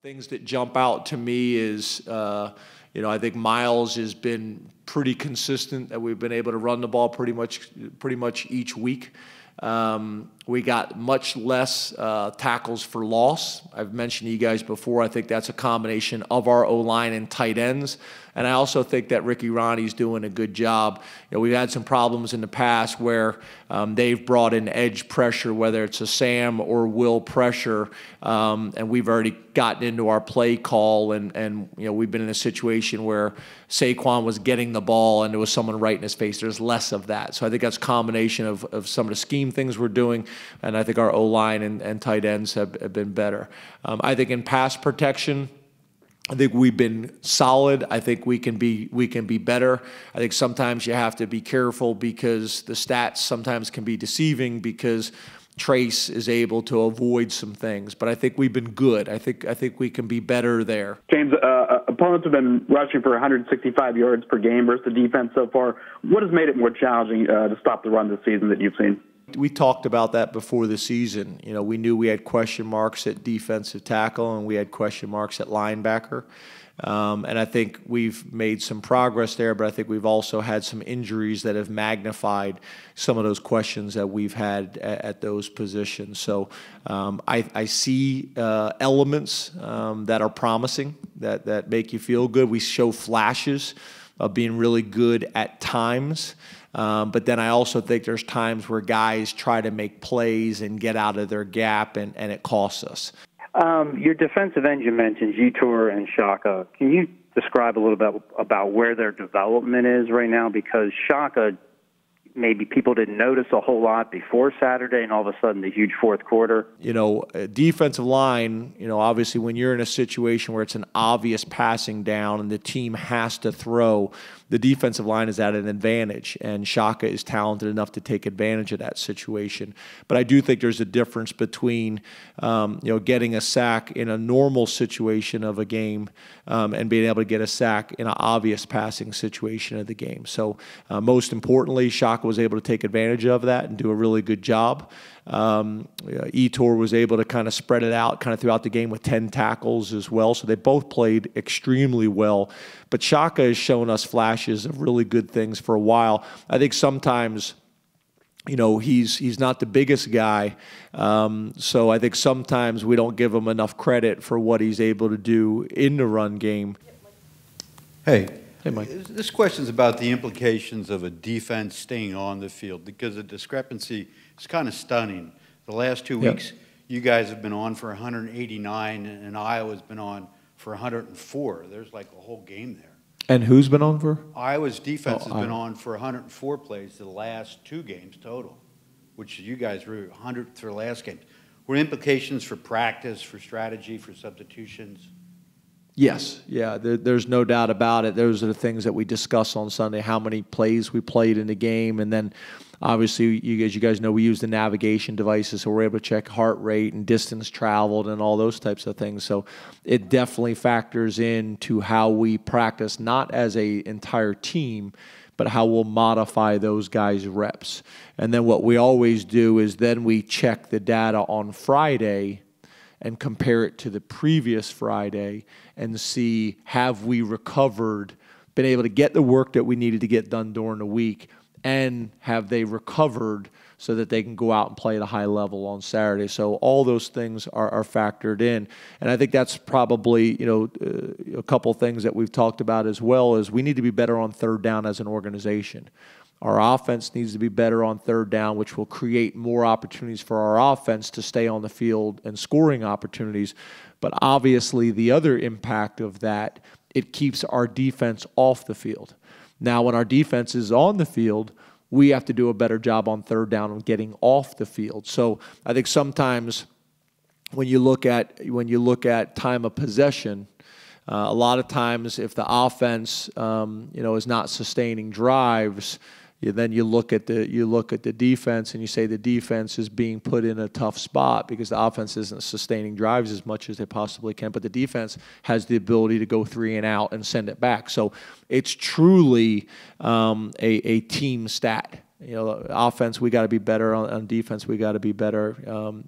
Things that jump out to me is, I think Miles has been pretty consistent, that we've been able to run the ball pretty much each week. We got much less tackles for loss. I've mentioned to you guys before, I think that's a combination of our O-line and tight ends. And I also think that Ricky Ronnie's doing a good job. We've had some problems in the past where they've brought in edge pressure, whether it's a Sam or Will pressure, and we've already gotten into our play call, and we've been in a situation where Saquon was getting the ball and there was someone right in his face. There's less of that. So I think that's a combination of some of the scheme things we're doing, and I think our O-line and tight ends have been better. I think in pass protection, I think we've been solid. I think we can be better. I think sometimes you have to be careful because the stats sometimes can be deceiving because Trace is able to avoid some things. But I think we've been good. I think we can be better there. James, opponents have been rushing for 165 yards per game versus the defense so far. What has made it more challenging to stop the run this season that you've seen? We talked about that before the season. We knew we had question marks at defensive tackle and we had question marks at linebacker. And I think we've made some progress there, but I think we've also had some injuries that have magnified some of those questions that we've had at those positions. So I see elements that are promising, that make you feel good. We show flashes of being really good at times. But then I also think there's times where guys try to make plays and get out of their gap, and it costs us. Your defensive end, you mentioned Yetur and Shaka. Can you describe a little bit about where their development is right now? Because Shaka, maybe people didn't notice a whole lot before Saturday, and all of a sudden the huge fourth quarter. Defensive line, obviously when you're in a situation where it's an obvious passing down and the team has to throw, the defensive line is at an advantage, and Shaka is talented enough to take advantage of that situation. But I do think there's a difference between, getting a sack in a normal situation of a game and being able to get a sack in an obvious passing situation of the game. So most importantly, Shaka was able to take advantage of that and do a really good job. Yetur was able to kind of spread it out kind of throughout the game with 10 tackles as well. So they both played extremely well. But Shaka has shown us flashes of really good things for a while. I think sometimes, he's not the biggest guy. So I think sometimes we don't give him enough credit for what he's able to do in the run game. Hey, Mike. This question is about the implications of a defense staying on the field, because the discrepancy is kind of stunning. The last 2 weeks, you guys have been on for 189, and Iowa's been on for 104. There's like a whole game there. And who's been on for? Iowa's defense has been on for 104 plays the last 2 games total, which you guys were 100 for the last game. Were implications for practice, for strategy, for substitutions? Yes, yeah, there's no doubt about it. Those are the things that we discuss on Sunday, how many plays we played in the game. And then obviously, you guys know we use the navigation devices, so we're able to check heart rate and distance traveled and all those types of things. So it definitely factors into how we practice, not as an entire team, but how we'll modify those guys' reps. And then what we always do is then we check the data on Friday and compare it to the previous Friday and see, have we recovered, been able to get the work that we needed to get done during the week, and have they recovered so that they can go out and play at a high level on Saturday. So all those things are factored in. And I think that's probably, a couple things that we've talked about as well, is we need to be better on third down as an organization. Our offense needs to be better on third down, which will create more opportunities for our offense to stay on the field and scoring opportunities. But obviously, the other impact of that, it keeps our defense off the field. Now, when our defense is on the field, we have to do a better job on third down and getting off the field. So I think sometimes when you look at time of possession, a lot of times if the offense is not sustaining drives, then you look at the defense and you say the defense is being put in a tough spot because the offense isn't sustaining drives as much as they possibly can, but the defense has the ability to go 3 and out and send it back. So it's truly a team stat. Offense, we got to be better. On defense, we got to be better.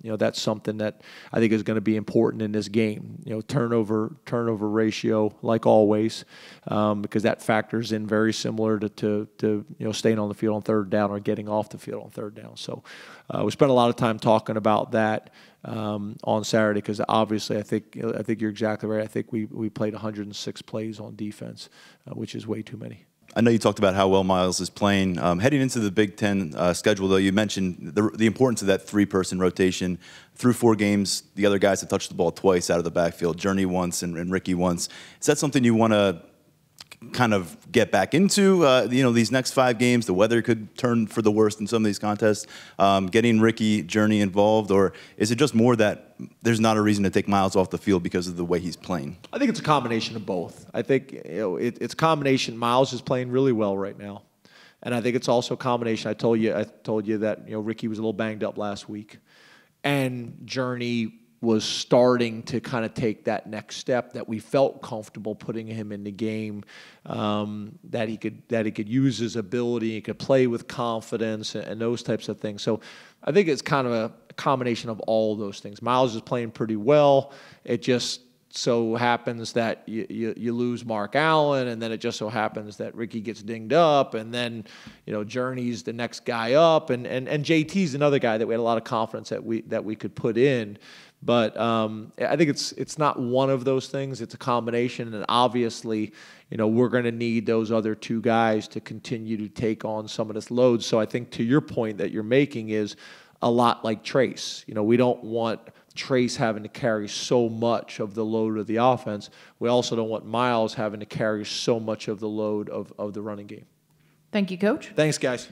That's something that I think is going to be important in this game. Turnover ratio, like always, because that factors in very similar to staying on the field on third down or getting off the field on third down. So we spent a lot of time talking about that on Saturday, because obviously I think you're exactly right. I think we played 106 plays on defense, which is way too many. I know you talked about how well Miles is playing. Heading into the Big Ten schedule, though, you mentioned the importance of that three-person rotation. Through 4 games, the other guys have touched the ball twice out of the backfield, Journey once and Ricky once. Is that something you want to kind of get back into? These next 5 games, the weather could turn for the worst in some of these contests. Getting Ricky, Journey involved, or is it just more that there's not a reason to take Miles off the field because of the way he's playing? I think it's a combination of both. I think it's a combination. Miles is playing really well right now, and I think it's also a combination. I told you that Ricky was a little banged up last week, and Journey was starting to kind of take that next step that we felt comfortable putting him in the game, that he could use his ability, he could play with confidence and those types of things. So I think it's kind of a combination of all those things. Miles is playing pretty well. It just so happens that you lose Mark Allen, and then it just so happens that Ricky gets dinged up, and then Journey's the next guy up, and JT's another guy that we had a lot of confidence that we could put in. But I think it's not one of those things. It's a combination, and obviously, we're going to need those other 2 guys to continue to take on some of this load. So I think to your point that you're making is a lot like Trace. We don't want Trace having to carry so much of the load of the offense. We also don't want Miles having to carry so much of the load of the running game. Thank you, Coach. Thanks, guys.